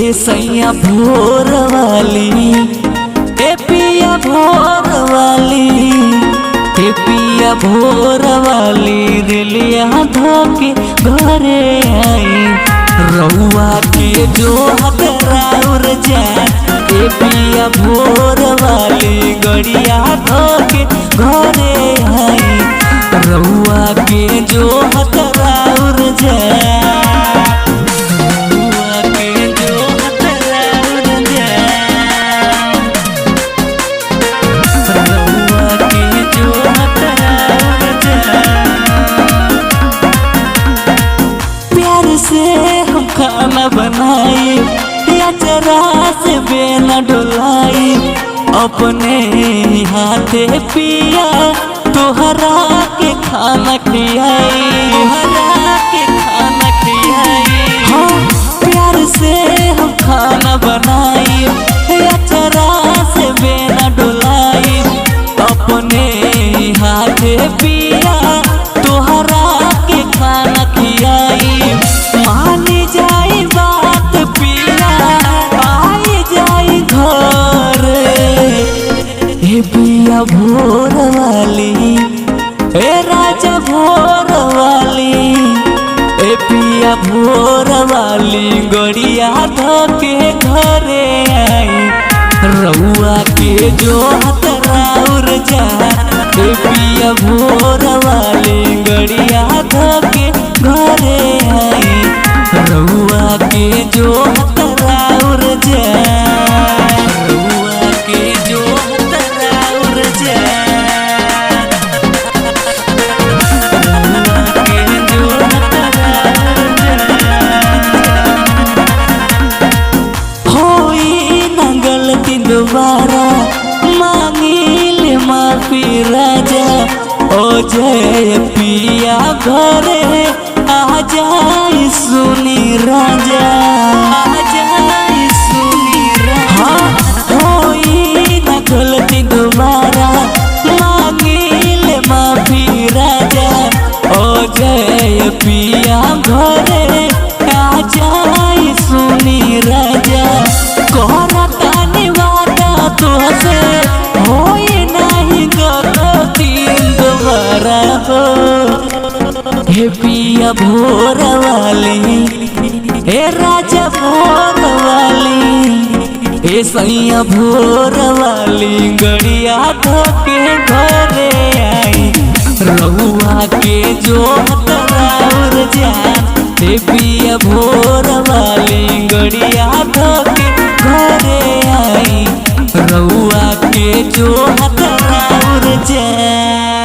ए सैया भोर वाली, ए पिया भोर वाली, ए पिया भोर वाली, दिलिया धोके घरे आई रउआ के जो हकराउर जान। ए पिया भोर वाली, गड़िया धोके घरे आई रउआ के जो हकराउर जान। खाना बनाई या जरा से बेना डोलाई, अपने हाथे पिया तोहरा के खाना खियाई, तोहरा के खाना खियाई। हाँ प्यार से हम खाना बनाई या जरा से बेना डोलाई, अपने हाथे पिया तोहरा के खाना खियाई। मानी जाई बात पिया आई जाई घर। हे पिया भोर वाली, ए राजा भोर वाली, ए पिया भोर वाली, गड़िया धोके घरे आई रउआ के जो हकराउर जान। ए पिया भोर वाली, गड़िया धोके घरे आई रउआ के जो हकराउर जान, रउआ के जो हकराउर जान, रउआ के जो हकराउर जान। होई न गलती दोबारा, मांगिल माफी राजा। ओ जय पिया घरे आ जाई सुनी राजा, आ जाई सुनी राजा। हाँ होई न गलती दोबारा, मांगिल माफी राजा। ओ जय पिया घरे आ जाई सुनी राजा। कोहरा तानी वादा तोहसे होई नहीं गलती दोबारा हो। हे पिया भोर वाली, हे राजा भोर वाली, हे सैया भोर वाली, गड़िया धोके घरे आई रउआ के जो हकराउर जान। हे पिया भोर वाली, गड़िया धोके घरे आई रउआ के जो हकराउर जान।